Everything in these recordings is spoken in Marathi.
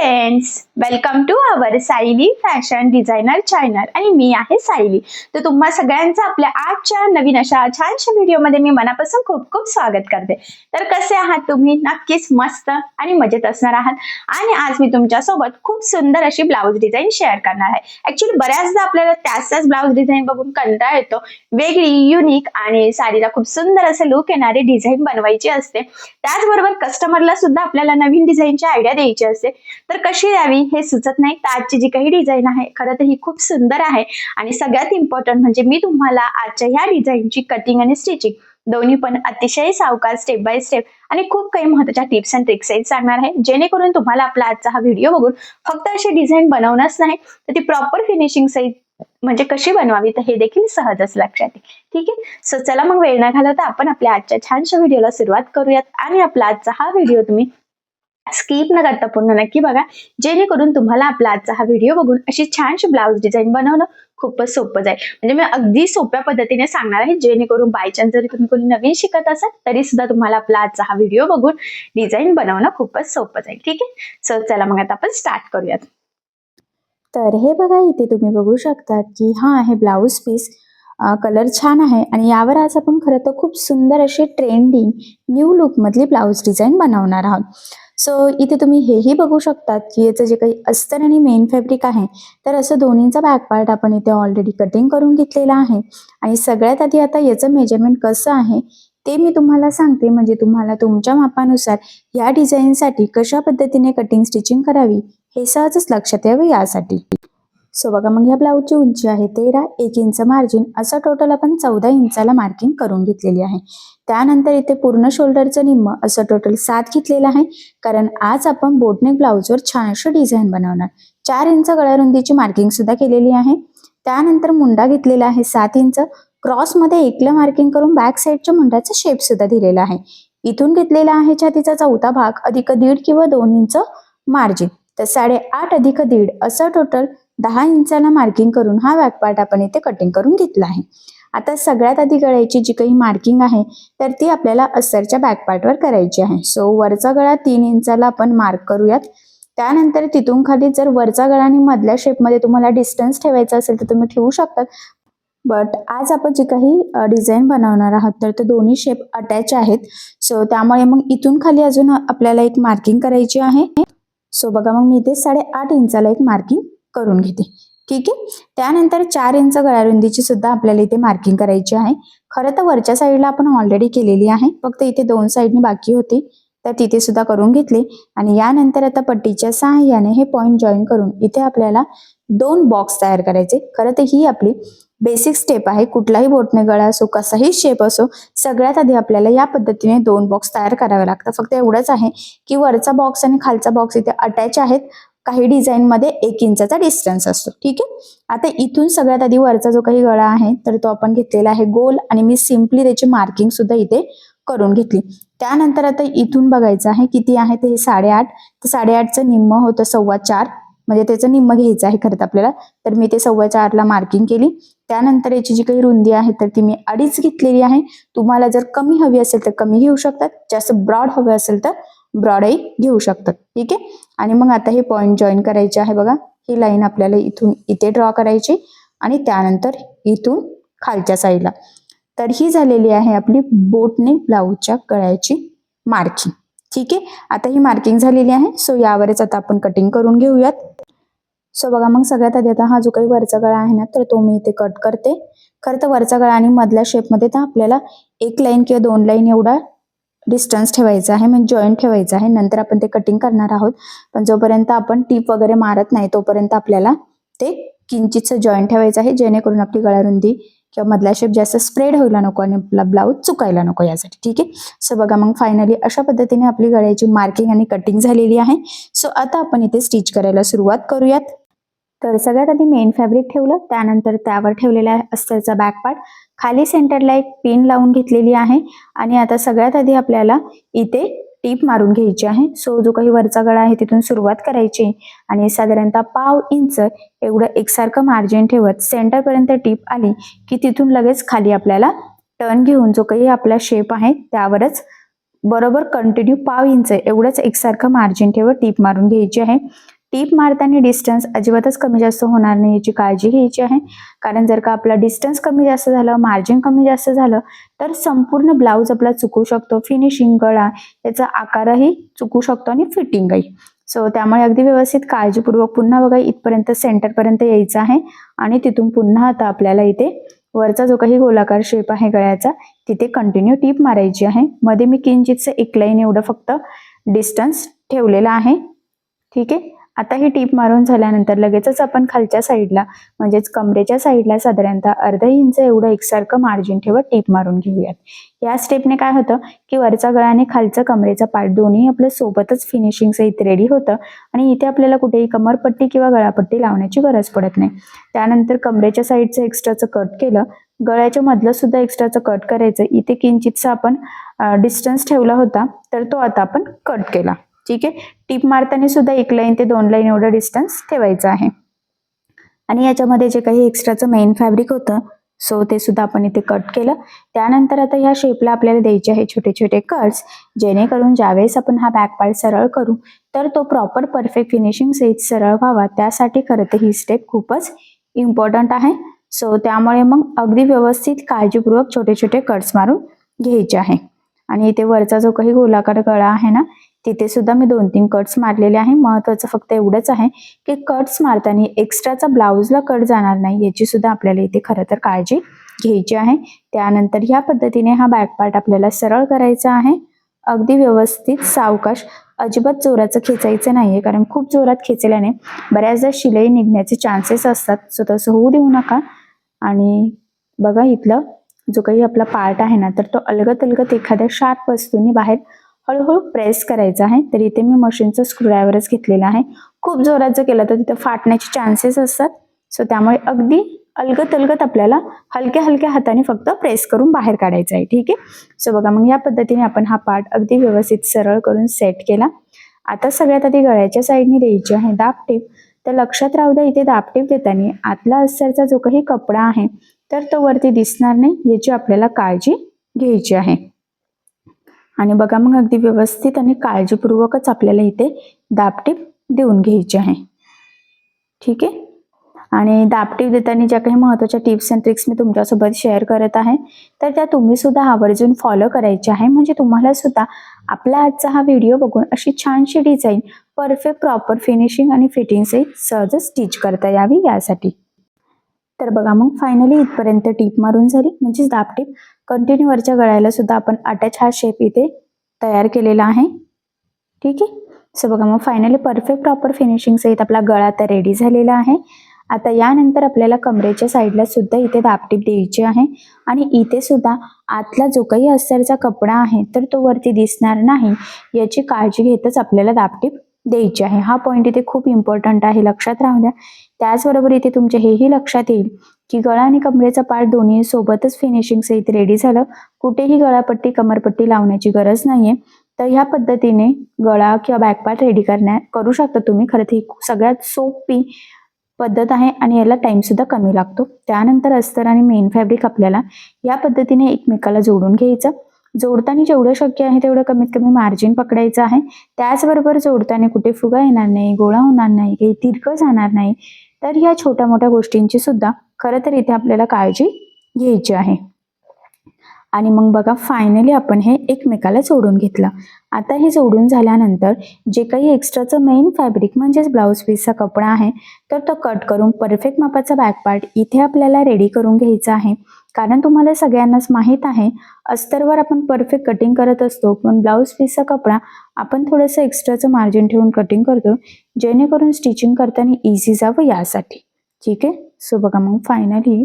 Friends, welcome to our Sayali fashion designer channel आणि मी आहे सायली. तर तुम्हा सगळ्यांचं आपल्या आजच्या नवीन अशा छानशा व्हिडिओमध्ये मी मनापासून खूप खूप स्वागत करते. तर कसे आहात तुम्ही? नक्कीच मस्त आणि मजेत असणार आहात. आणि आज मी तुमच्यासोबत खूप सुंदर अशी ब्लाऊज डिझाईन शेअर करणार आहे. ऍक्च्युली बऱ्याचदा आपल्याला त्याच ब्लाऊज डिझाईन बघून कंटाळा येतो. वेगळी, युनिक आणि साडीला खूप सुंदर असं लुक येणारी डिझाईन बनवायची असते. त्याचबरोबर कस्टमरला सुद्धा आपल्याला नवीन डिझाईनची आयडिया द्यायची असते. तर कशी द्यावी हे सुचत नाही. तर आजची जी काही डिझाईन आहे खरं तर ही खूप सुंदर आहे आणि सगळ्यात इम्पॉर्टंट म्हणजे मी तुम्हाला आजच्या ह्या डिझाईनची कटिंग आणि स्टिचिंग दोन्ही पण अतिशय सावकाश स्टेप बाय स्टेप आणि खूप काही महत्त्वाच्या टिप्स अँड ट्रिक्स सांगणार आहे, जेणेकरून तुम्हाला आपला आजचा हा व्हिडिओ बघून फक्त अशी डिझाईन बनवणंच नाही तर ती प्रॉपर फिनिशिंग सहित म्हणजे कशी बनवावी तर हे देखील सहजच लक्षात येईल. ठीक आहे, सो चला मग वेळ न घालवता आपण आपल्या आजच्या छानशा व्हिडिओला सुरुवात करूयात. आणि आपला आजचा हा व्हिडिओ तुम्ही स्किप न करता पूर्ण नक्की बघा, जेणेकरून तुम्हाला आपला आजचा हा व्हिडिओ बघून अशी छानशी ब्लाऊज डिझाईन बनवणं खूपच सोपं जाईल. म्हणजे मी अगदी सोप्या पद्धतीने सांगणार आहे, जेणेकरून बाय चान्स जरी तुम्ही कोणी नवीन शिकत असाल तरी सुद्धा तुम्हाला आपला आजचा हा व्हिडिओ बघून डिझाईन बनवणं खूपच सोपं जाईल. ठीक आहे, सो चला मग आता आपण स्टार्ट करूयात. तर हे बघा, इथे तुम्ही बघू शकता की हा आहे ब्लाऊज पीस. कलर छान आहे आणि यावर आज आपण खरं तर खूप सुंदर अशी ट्रेंडिंग न्यू लुक मधली ब्लाऊज डिझाईन बनवणार आहोत. सो इथे तुम्ही हेही बघू शकतात की याचं जे काही अस्तर आणि मेन फॅब्रिक आहे तर असं दोन्हीचा बॅक पार्ट आपण इथे ऑलरेडी कटिंग करून घेतलेला आहे. आणि सगळ्यात आधी आता याचं मेजरमेंट कसं आहे ते मी तुम्हाला सांगते, म्हणजे तुम्हाला तुमच्या मापानुसार या डिझाईनसाठी कशा पद्धतीने कटिंग स्टिचिंग करावी हे सहजच लक्षात यावं यासाठी. सो बघा, मग ह्या ब्लाऊजची उंची आहे 13, 1 इंच मार्जिन, असं टोटल आपण 14 इंचाला मार्किंग करून घेतलेली आहे. त्यानंतर इथे पूर्ण शोल्डरचं निम्म असं टोटल 7 घेतलेलं आहे, कारण आज आपण बोटनेक ब्लाऊजवर छान असं डिझाईन बनवणार. 4 इंच गळा रुंदीची मार्किंग सुद्धा केलेली आहे. त्यानंतर मुंडा घेतलेला आहे 7 इंच, क्रॉसमध्ये एकला मार्किंग करून बॅक साईडच्या मुंडाचा शेप सुद्धा दिलेला आहे. इथून घेतलेला आहे छातीचा चौथा भाग अधिक 1.5 किंवा 2 इंच मार्जिन, तर 8.5 अधिक 1.5 असं टोटल 10 इंचाला मार्किंग करून हा बॅक पार्ट आपण इथे कटिंग करून घेतला आहे. आता सगळ्यात आधी गळ्याची जी काही मार्किंग आहे तर ती आपल्याला अस्तरच्या बॅक पार्टवर करायची आहे. सो वरचा गळा 3 इंचाला आपण मार्क करूयात. त्यानंतर तिथून खाली जर वरचा गळा आणि मधल्या शेपमध्ये तुम्हाला डिस्टन्स ठेवायचा असेल तर तुम्ही ठेवू शकतात. बट आज आपण जी काही डिझाईन बनवणार आहोत तर ते दोन्ही शेप अटॅच आहेत. सो त्यामुळे मग इथून खाली अजून आपल्याला एक मार्किंग करायची आहे. सो बघा, मग मी इथे 8.5 इंचाला एक मार्किंग करून घेते. ठीक आहे, त्यानंतर 4 इंच गळारुंदीची सुद्धा आपल्याला इथे मार्किंग करायची आहे. खरं तर वरच्या साईडला आपण ऑलरेडी केलेली आहे, फक्त इथे 2 साईडनी बाकी होती तर तिथे सुद्धा करून घेतली. आणि यानंतर आता पट्टीच्या सहाय्याने हे पॉइंट जॉईन करून इथे आपल्याला 2 बॉक्स तयार करायचे. खरं तर ही आपली बेसिक स्टेप आहे. कुठलाही बोटने गळा असो, कसाही शेप असो, सगळ्यात आधी आपल्याला या पद्धतीने 2 बॉक्स तयार करावे लागतात. फक्त एवढंच आहे की वरचा बॉक्स आणि खालचा बॉक्स इथे अटॅच आहेत. काही डिझाईन मध्ये 1 इंचाचा डिस्टन्स असतो. ठीक आहे, आता इथून सगळ्यात आधी वरचा जो काही गळा आहे तर तो आपण घेतलेला आहे गोल, आणि मी सिम्पली त्याची मार्किंग सुद्धा इथे करून घेतली. त्यानंतर आता इथून बघायचं आहे किती आहे ते 8.5, तर 8.5चं निम्म होतं 4.25, म्हणजे त्याचं निम्म घ्यायचं आहे खरं तर आपल्याला. तर मी ते 4.25ला मार्किंग केली. त्यानंतर याची जी काही रुंदी आहे तर ती मी 2.5 घेतलेली आहे. तुम्हाला जर कमी हवी असेल तर कमी घेऊ शकतात, जास्त ब्रॉड हवे असेल तर ब्रॉडही घेऊ शकतात. ठीक आहे, आणि मग आता हे पॉइंट जॉईन करायचे आहे. बघा, ही लाईन आपल्याला इथून इथे ड्रॉ करायची आणि त्यानंतर इथून खालच्या साईडला. तर ही झालेली आहे आपली बोटनेक ब्लाऊजच्या गळ्याची मार्किंग. ठीक आहे, आता ही मार्किंग झालेली आहे. सो यावरच आता आपण कटिंग करून घेऊयात. सो बघा, मग सगळ्यात आधी आता हा जो काही वरचा गळा आहे ना तर तो मी इथे कट करते. खरं तर वरचा गळा आणि मधल्या शेपमध्ये तर आपल्याला 1 लाईन किंवा 2 लाईन एवढा डिस्टन्स ठेवायचा आहे, म्हणजे जॉईंट ठेवायचं आहे. नंतर आपण ते कटिंग करणार आहोत, पण जोपर्यंत आपण टीप वगैरे मारत नाही तोपर्यंत आपल्याला ते किंचितचं जॉईंट ठेवायचं आहे, जेणेकरून आपली गळारुंदी किंवा मधला शेप जास्त स्प्रेड व्हायला नको आणि आपला ब्लाऊज चुकायला नको यासाठी. ठीक आहे, सो बघा, मग फायनली अशा पद्धतीने आपली गळ्याची मार्किंग आणि कटिंग झालेली आहे. सो आता आपण इथे स्टिच करायला सुरुवात करूयात. तर सगळ्यात आधी मेन फॅब्रिक ठेवलं, त्यानंतर त्यावर ठेवलेला आहे अस्तरचा बॅक पार्ट. खाली सेंटरला एक पिन लावून घेतलेली आहे आणि आता सगळ्यात आधी आपल्याला इथे टीप मारून घ्यायची आहे. सो जो काही वरचा गळा आहे तिथून सुरुवात करायची आणि साधारणतः 1/2 इंच एवढं एकसारखं मार्जिन ठेवत सेंटरपर्यंत टीप आली की तिथून लगेच खाली आपल्याला टर्न घेऊन जो काही आपला शेप आहे त्यावरच बरोबर कंटिन्यू 1/2 इंच एवढंच एकसारखं मार्जिन ठेवत टीप मारून घ्यायची आहे. टीप मारताना डिस्टन्स अजिबातच कमी जास्त होणार नाही याची काळजी घ्यायची आहे. कारण जर का आपला डिस्टन्स कमी जास्त झालं, मार्जिन कमी जास्त झालं तर संपूर्ण ब्लाऊज आपला चुकू शकतो. फिनिशिंग, गळा याचा आकारही चुकू शकतो आणि फिटिंगही. सो त्यामुळे अगदी व्यवस्थित काळजीपूर्वक पुन्हा बघा इथपर्यंत सेंटरपर्यंत यायचं आहे आणि तिथून पुन्हा आता आपल्याला इथे वरचा जो काही गोलाकार शेप आहे गळ्याचा तिथे कंटिन्यू टीप मारायची आहे. मध्ये मी किंचितचं एक लाईन एवढं फक्त डिस्टन्स ठेवलेला आहे. ठीक आहे. आता ही टीप मारून झाल्यानंतर लगेचच आपण खालच्या साईडला म्हणजेच कमरेच्या साईडला साधारणतः अर्धा इंच एवढं एकसारखं मार्जिन ठेवत टीप मारून घेऊयात. या स्टेपने काय होतं की वरचा गळा आणि खालचा कमरेचा पार्ट दोन्ही आपलं सोबतच फिनिशिंग सहित रेडी होतं आणि इथे आपल्याला कुठेही कमरपट्टी किंवा गळापट्टी लावण्याची गरज पडत नाही. त्यानंतर कमरेच्या साईडचं एक्स्ट्राचं कट केलं, गळ्याच्या मधलं सुद्धा एक्स्ट्राचं कट करायचं. इथे किंचितचा आपण डिस्टन्स ठेवला होता तर तो आता आपण कट केला. ठीक आहे. टीप मारताना सुद्धा 1 लाईन ते 2 लाईन एवढं डिस्टन्स ठेवायचं आहे. आणि याच्यामध्ये जे काही एक्स्ट्राचं मेन फॅब्रिक होतं सो ते सुद्धा आपण इथे कट केलं. त्यानंतर आता ह्या शेपला आपल्याला द्यायचे आहे छोटे छोटे कट्स, जेणेकरून ज्यावेळेस आपण हा बॅक पार्ट सरळ करू तर तो प्रॉपर परफेक्ट फिनिशिंग सहित सरळ व्हावा. त्यासाठी खरं तर ही स्टेप खूपच इम्पॉर्टंट आहे. सो त्यामुळे मग अगदी व्यवस्थित काळजीपूर्वक छोटे छोटे कट्स मारून घ्यायचे आहे. आणि इथे वरचा जो काही गोलाकार गळा आहे ना तिथे सुद्धा मी 2-3 कट्स मारलेले आहे. महत्वाचं फक्त एवढंच आहे की कट्स मारताना एक्स्ट्राचा ब्लाऊजला कट जाणार नाही याची सुद्धा आपल्याला इथे खरं तर काळजी घ्यायची आहे. त्यानंतर ह्या पद्धतीने हा बॅक पार्ट आपल्याला सरळ करायचा आहे. अगदी व्यवस्थित सावकाश, अजिबात जोराचं खेचायचं नाहीये कारण खूप जोरात खेचल्याने बऱ्याचदा शिलाई निघण्याचे चान्सेस असतात. सो तसं होऊ देऊ नका. आणि बघा इथलं जो काही आपला पार्ट आहे ना तर तो अलगत अलगत एखाद्या शार्प वस्तूने बाहेर हळूहळू प्रेस करायचा आहे. तर इथे मी मशीनचा स्क्रूड्रायव्हरच घेतलेला आहे. खूप जोरात जर केलं तर तिथे फाटण्याचे चान्सेस असतात. सो त्यामुळे अगदी अलगत अलगत आपल्याला हलक्या हलक्या हाताने फक्त प्रेस करून बाहेर काढायचं आहे. ठीक आहे. सो बघा मग या पद्धतीने आपण हा पार्ट अगदी व्यवस्थित सरळ करून सेट केला. आता सगळ्यात आधी गळ्याच्या साईडने द्यायची आहे दाब टीप. तर लक्षात राहू द्या इथे दाब टीप देताना आतला अस्तरचा जो काही कपडा आहे तर तो वरती दिसणार नाही याची आपल्याला काळजी घ्यायची आहे. आणि बघा मग अगदी व्यवस्थित आणि काळजीपूर्वकच आपल्याला इथे दाबटीप देऊन घ्यायची आहे. ठीक आहे. आणि दाबटीप देताना ज्या काही महत्त्वाच्या टिप्स अँड ट्रिक्स मी तुमच्यासोबत शेअर करत आहे तर त्या तुम्ही सुद्धा आवर्जून फॉलो करायच्या आहे. म्हणजे तुम्हाला सुद्धा आपला आजचा हा व्हिडिओ बघून अशी छानशी डिझाईन परफेक्ट प्रॉपर फिनिशिंग आणि फिटिंग सहज स्टिच करता यावी यासाठी. तर बघा मग फायनली इथपर्यंत टीप मारून झाली म्हणजेच दाबटीप. कंटिन्यू वरच्या गळ्याला सुद्धा आपण अटॅच हा शेप इथे तयार केलेला आहे. ठीक आहे. सो बघा मग फायनली परफेक्ट प्रॉपर फिनिशिंग सहित आपला गळा तर रेडी झालेला आहे. आता यानंतर आपल्याला कमरेच्या साईडला सुद्धा इथे दाबटीप द्यायची आहे. आणि इथे सुद्धा आतला जो काही अस्तरचा कपडा आहे तर तो वरती दिसणार नाही याची काळजी घेतच आपल्याला दाबटीप द्यायची आहे. हा पॉईंट इथे खूप इम्पॉर्टंट आहे, लक्षात राहू द्या. त्याचबरोबर इथे तुमच्या हेही लक्षात येईल की गळा आणि कमरेचा पार्ट दोन्ही सोबतच फिनिशिंग सहित रेडी झालं. कुठेही गळापट्टी कमरपट्टी लावण्याची गरज नाहीये. तर ह्या पद्धतीने गळा किंवा बॅक पार्ट रेडी करू शकता तुम्ही. खरं तर ही सगळ्यात सोपी पद्धत आहे आणि याला टाइम सुद्धा कमी लागतो. त्यानंतर अस्तर आणि मेन फॅब्रिक आपल्याला या पद्धतीने एकमेकाला जोडून घ्यायचं. जोडताना जेवढं शक्य आहे तेवढं कमीत कमी मार्जिन पकडायचं आहे. त्याचबरोबर जोडताना कुठे फुगा येणार नाही, गोळा होणार नाही, काही तिरकं जाणार नाही. तर ह्या छोट्या मोठ्या गोष्टींची सुद्धा खरं तर इथे आपल्याला काळजी घ्यायची आहे. आणि मग बघा फायनली आपण हे एकमेकाला जोडून घेतलं. आता हे जोडून झाल्यानंतर जे काही एक्स्ट्राचं मेन फॅब्रिक म्हणजेच ब्लाऊज पीसचा कपडा आहे तर तो कट करून परफेक्ट मापाचा बॅक पार्ट इथे आपल्याला रेडी करून घ्यायचा आहे. कारण तुम्हाला सगळ्यांनाच माहीत आहे अस्तरवर आपण परफेक्ट कटिंग करत असतो, पण ब्लाऊज पीसचा कपडा आपण थोडंसं एक्स्ट्राचं मार्जिन ठेवून कटिंग करतो जेणेकरून स्टिचिंग करताना इझी जावं यासाठी. ठीक आहे. सो बघा मग फायनली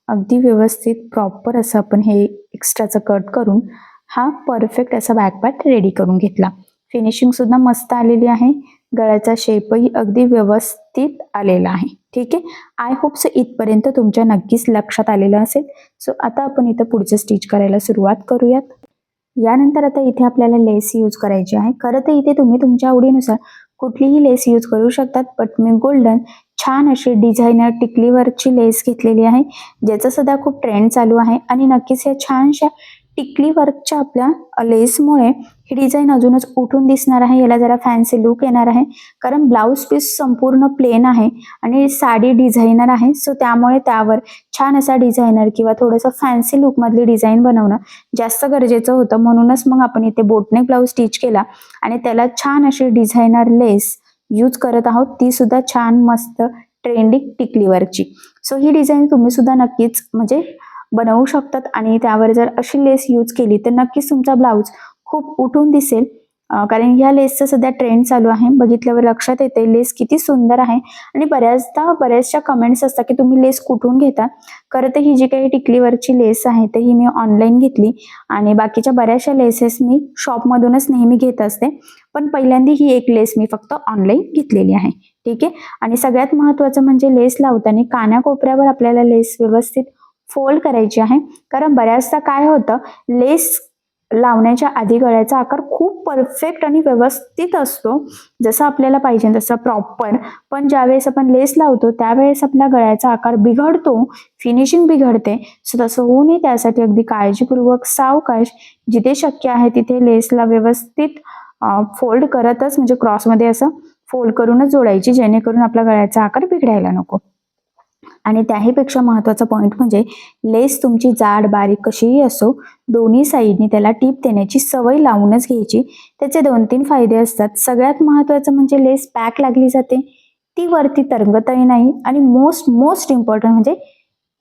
अगदी व्यवस्थित प्रॉपर असं आपण हे एक्स्ट्राचं कट करून हा परफेक्ट असा बॅक पार्ट रेडी करून घेतला. फिनिशिंग सुद्धा मस्त आलेली आहे. गळ्याचा शेपही अगदी व्यवस्थित आलेला आहे. ठीक आहे. आय होप सो इथपर्यंत तुमच्या नक्कीच लक्षात आलेलं असेल. सो आता आपण इथं पुढचं स्टिच करायला सुरुवात करूयात. यानंतर आता इथे आपल्याला लेस यूज करायची आहे. खरं तर इथे तुम्ही तुमच्या आवडीनुसार कुठलीही लेस यूज करू शकतात, बट मी गोल्डन छान अशी डिझायनर टिकलीवरची लेस घेतलेली आहे ज्याचा सध्या खूप ट्रेंड चालू आहे. आणि नक्कीच या छानशा टिकली वर्कच्या आपल्या लेसमुळे ही डिझाईन अजूनच उठून दिसणार आहे. याला जरा फॅन्सी लुक येणार आहे, कारण ब्लाऊज पीस संपूर्ण प्लेन आहे आणि साडी डिझायनर आहे. सो त्यामुळे त्यावर छान असा डिझायनर किंवा थोडंसं फॅन्सी लुकमधली डिझाईन बनवणं जास्त गरजेचं होतं. म्हणूनच मग आपण इथे बोटनेक ब्लाऊज स्टिच केला आणि त्याला छान अशी डिझायनर लेस यूज करत आहोत, ती सुद्धा छान मस्त ट्रेंडिंग टिकली वर्कची. सो ही डिझाईन तुम्ही सुद्धा नक्कीच म्हणजे बनवू शकतात आणि त्यावर जर अशी लेस यूज केली तर नक्कीच तुमचा ब्लाऊज खूप उठून दिसेल. कारण ह्या लेसचं सध्या ट्रेंड चालू आहे. बघितल्यावर लक्षात येते लेस किती सुंदर आहे आणि बऱ्याचशा कमेंट्स असतात की तुम्ही लेस कुठून घेता. खरं तर ही जी काही टिकलीवरची लेस आहे तर ही मी ऑनलाईन घेतली आणि बाकीच्या बऱ्याचशा लेसेस मी शॉपमधूनच नेहमी घेत असते, पण पहिल्यांदा ही एक लेस मी फक्त ऑनलाईन घेतलेली आहे. ठीक आहे. आणि सगळ्यात महत्त्वाचं म्हणजे लेस लावताना कानाकोपऱ्यावर आपल्याला लेस व्यवस्थित फोल्ड करायची आहे, कारण बऱ्याचदा काय होतं, लेस लावण्याच्या आधी गळ्याचा आकार खूप परफेक्ट आणि व्यवस्थित असतो, जसं आपल्याला पाहिजे तसं प्रॉपर, पण ज्यावेळेस आपण लेस लावतो त्यावेळेस आपल्या गळ्याचा आकार बिघडतो, फिनिशिंग बिघडते. सो तसं होऊ नये त्यासाठी अगदी काळजीपूर्वक सावकाश जिथे शक्य आहे तिथे लेसला व्यवस्थित फोल्ड करतच म्हणजे क्रॉसमध्ये असं फोल्ड करूनच जोडायची, जेणेकरून आपल्या गळ्याचा आकार बिघडायला नको. आणि त्याहीपेक्षा महत्त्वाचा पॉईंट म्हणजे लेस तुमची जाड बारीक कशीही असो, दोन्ही साईडनी त्याला टीप देण्याची सवय लावूनच घ्यायची. त्याचे 2-3 फायदे असतात. सगळ्यात महत्त्वाचं म्हणजे लेस पॅक लागली जाते, ती वरती तरंगतही नाही आणि मोस्ट इम्पॉर्टंट म्हणजे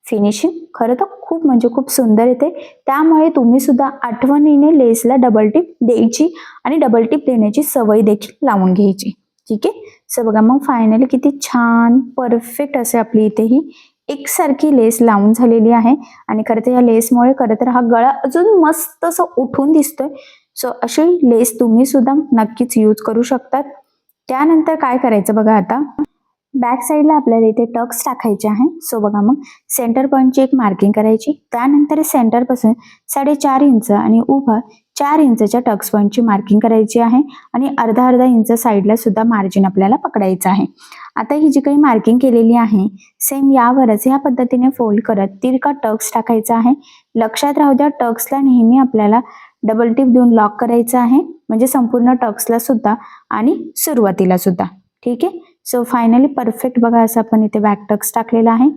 फिनिशिंग खरं तर खूप म्हणजे खूप सुंदर येते. त्यामुळे तुम्ही सुद्धा आठवणीने लेसला डबल टिप द्यायची आणि डबल टिप देण्याची सवय देखील लावून घ्यायची. ठीक आहे. सो बघा मग फायनली किती छान परफेक्ट असे आपली इथे ही एकसारखी लेस लावून झालेली आहे आणि खरं तर या लेसमुळे खरं तर हा गळा अजून मस्त असं उठून दिसतोय. सो अशी लेस तुम्ही सुद्धा नक्कीच यूज करू शकतात. त्यानंतर काय करायचं बघा, आता बॅक साईडला आपल्याला इथे टक्स टाकायचे आहे. सो बघा मग सेंटर पॉईंटची एक मार्किंग करायची, त्यानंतर सेंटरपासून 4.5 इंच आणि उभा 4 इंचच्या टक्स पॉईंटची मार्किंग करायची आहे आणि अर्धा इंच साईडला सुद्धा मार्जिन आपल्याला पकडायचं आहे. आता ही जी काही मार्किंग केलेली आहे सेम यावरच ह्या पद्धतीने फोल्ड करत तिरका टक्स टाकायचा आहे. लक्षात राहू द्या, टक्सला नेहमी आपल्याला डबल टिप देऊन लॉक करायचं आहे, म्हणजे संपूर्ण टक्सला सुद्धा आणि सुरुवातीला सुद्धा. ठीक आहे. सो फायनली परफेक्ट बघा असं आपण इथे बॅक टक्स टाकलेला आहे.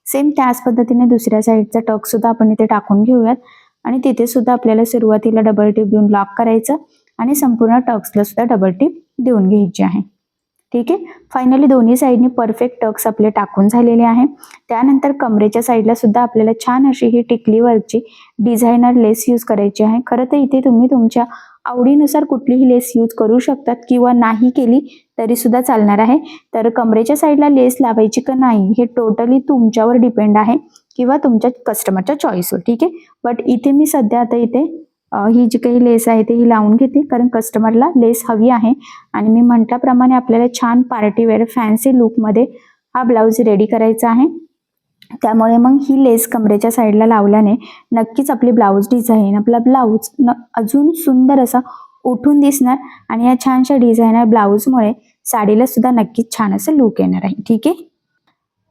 सेम त्याच पद्धतीने दुसऱ्या साईडचा टक्स सुद्धा आपण इथे टाकून घेऊयात आणि तिथे सुद्धा आपल्याला सुरुवातीला डबल टिप देऊन लॉक करायचं आणि संपूर्ण टक्सला सुद्धा डबल टिप देऊन घ्यायची आहे. ठीक आहे. फायनली दोन्ही साईडनी परफेक्ट टक्स आपले टाकून झालेले आहे. त्यानंतर कमरेच्या साईडला सुद्धा आपल्याला छान अशी ही टिकली वर्कची डिझायनर लेस यूज करायची आहे. खरं तर इथे तुम्ही तुमच्या आवडीनुसार कुठलीही लेस यूज करू शकतात किंवा नाही केली तरी सुद्धा चालणार आहे. तर कमरेच्या साईडला लेस लावायची का नाही हे टोटली तुमच्यावर डिपेंड आहे किंवा तुमच्या कस्टमरच्या चॉईसवर. ठीक आहे. बट इथे मी सध्या आता इथे ही जी काही लेस आहे ती लावून घेते, कारण कस्टमरला लेस हवी आहे आणि मी म्हटल्याप्रमाणे आपल्याला छान पार्टीवेअर फॅन्सी लुकमध्ये हा ब्लाऊज रेडी करायचा आहे. त्यामुळे मग ही लेस कमरेच्या साईडला लावल्याने नक्कीच आपली ब्लाऊज डिझाईन, आपला ब्लाऊज अजून सुंदर असा उठून दिसणार आणि या छानशा डिझायनर ब्लाऊजमुळे साडीला सुद्धा नक्कीच छान असं लुक येणार आहे. ठीक आहे.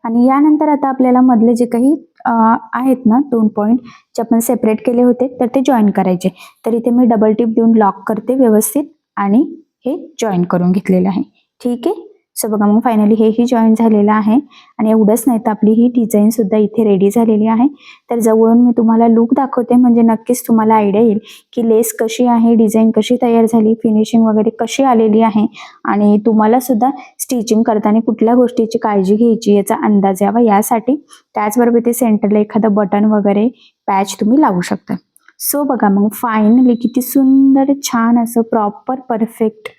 आणि यानंतर आता आपल्याला मधले जे काही आहेत ना 2 पॉईंट जे आपण सेपरेट केले होते तर ते जॉईन करायचे. तर इथे मी डबल टिप देऊन लॉक करते व्यवस्थित आणि हे जॉईन करून घेतलेलं आहे. ठीक आहे. सो बघा मग फायनली हेही जॉईन झालेलं आहे आणि एवढंच नाही तर आपली ही डिझाईन सुद्धा इथे रेडी झालेली आहे. तर जवळून मी तुम्हाला लुक दाखवते, म्हणजे नक्कीच तुम्हाला आयडिया येईल की लेस कशी आहे, डिझाईन कशी तयार झाली, फिनिशिंग वगैरे कशी आलेली आहे आणि तुम्हाला सुद्धा स्टिचिंग करताना कुठल्या गोष्टीची काळजी घ्यायची याचा अंदाज यावा यासाठी. त्याचबरोबर ते सेंटरला एखादं बटन वगैरे पॅच तुम्ही लावू शकता. सो बघा मग फायनली किती सुंदर छान असं प्रॉपर परफेक्ट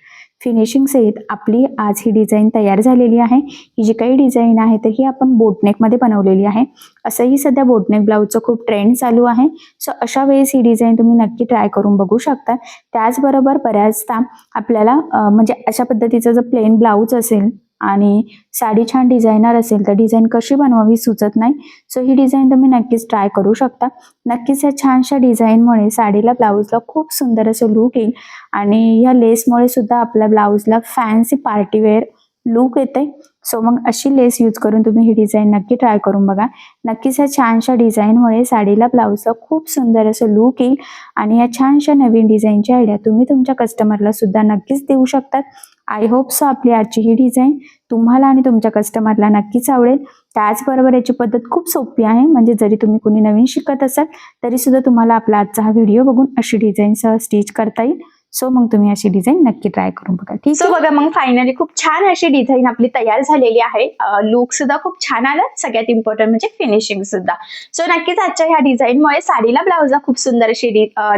फिनिशिंग सहित आपली आज ही डिझाईन तयार झालेली आहे. ही जी काही डिझाईन आहे तर ही आपण बोटनेकमध्ये बनवलेली आहे. असंही सध्या बोटनेक ब्लाऊजचं खूप ट्रेंड चालू आहे. सो अशा वेळेस ही डिझाईन तुम्ही नक्की ट्राय करून बघू शकता. त्याचबरोबर बऱ्याचदा आपल्याला म्हणजे अशा पद्धतीचं जर प्लेन ब्लाऊज असेल आणि साडी छान डिझायनर असेल तर डिझाईन कशी बनवावी सुचत नाही. सो ही डिझाईन तुम्ही नक्कीच ट्राय करू शकता. नक्कीच या छानशा डिझाईनमुळे साडीला ब्लाऊजला खूप सुंदर असं लुक येईल आणि या लेसमुळे सुद्धा आपल्या ब्लाऊजला फॅन्सी पार्टीवेअर लुक येते. सो मग अशी लेस यूज करून तुम्ही ही डिझाईन नक्की ट्राय करून बघा. नक्कीच ह्या छानशा डिझाईनमुळे साडीला ब्लाऊजला खूप सुंदर असं लुक येईल आणि या छानशा नवीन डिझाईनची आयडिया तुम्ही तुमच्या कस्टमरला सुद्धा नक्कीच देऊ शकतात. आय होप सो आपली आजची ही डिझाईन तुम्हाला आणि तुमच्या कस्टमरला नक्कीच आवडेल. त्याचबरोबर याची पद्धत खूप सोपी आहे, म्हणजे जरी तुम्ही कुणी नवीन शिकत असाल तरी सुद्धा तुम्हाला आपला आजचा हा व्हिडिओ बघून अशी डिझाईनसह स्टिच करता येईल. सो मग तुम्ही अशी डिझाईन नक्की ट्राय करून बघा. ठीक सो आहे. बघा मग फायनली खूप छान अशी डिझाईन आपली तयार झालेली आहे. लुक सुद्धा खूप छान आला, सगळ्यात इम्पॉर्टंट म्हणजे फिनिशिंग सुद्धा. सो नक्कीच आजच्या ह्या डिझाईनमुळे साडीला ब्लाऊजला खूप सुंदर अशी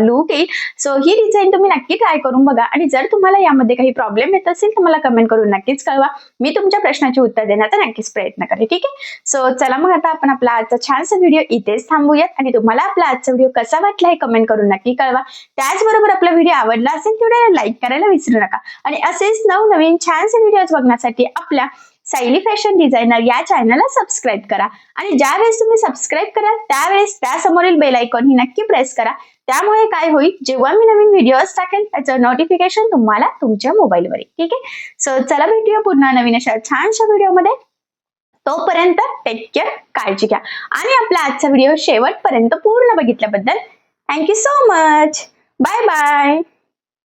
लुक येईल. सो ही डिझाईन तुम्ही नक्की ट्राय करून बघा आणि जर तुम्हाला यामध्ये काही प्रॉब्लेम येत असेल तर मला कमेंट करून नक्कीच कळवा. मी तुमच्या प्रश्नाचे उत्तर देण्याचा नक्कीच प्रयत्न करेन. ठीक आहे. सो चला मग आता आपण आपला आजचा छानसा व्हिडिओ इथेच थांबूयात आणि तुम्हाला आपला आजचा व्हिडिओ कसा वाटला हे कमेंट करून नक्की कळवा. त्याचबरोबर आपला व्हिडिओ आवडला असेल तेवढ्याला लाईक करायला विसरू नका आणि असेच नवनवीन छानसे व्हिडिओज बघण्यासाठी आपल्या सायली फॅशन डिझायनर या चॅनलला सबस्क्राईब करा आणि ज्यावेळेस तुम्ही सबस्क्राईब कराल त्यावेळेस त्यासमोरील बेल आयकॉन ही नक्की प्रेस करा. त्यामुळे काय होईल, जेव्हा मी नवीन व्हिडिओज टाकेल त्याचं नोटिफिकेशन तुम्हाला तुमच्या मोबाईलवर येईल. ठीक आहे. सो चला भेटूया पुन्हा नवीन अशा छानशा व्हिडिओमध्ये. तोपर्यंत टेक केअर, काळजी घ्या आणि आपला आजचा व्हिडिओ शेवटपर्यंत पूर्ण बघितल्याबद्दल thank you so much. Bye bye.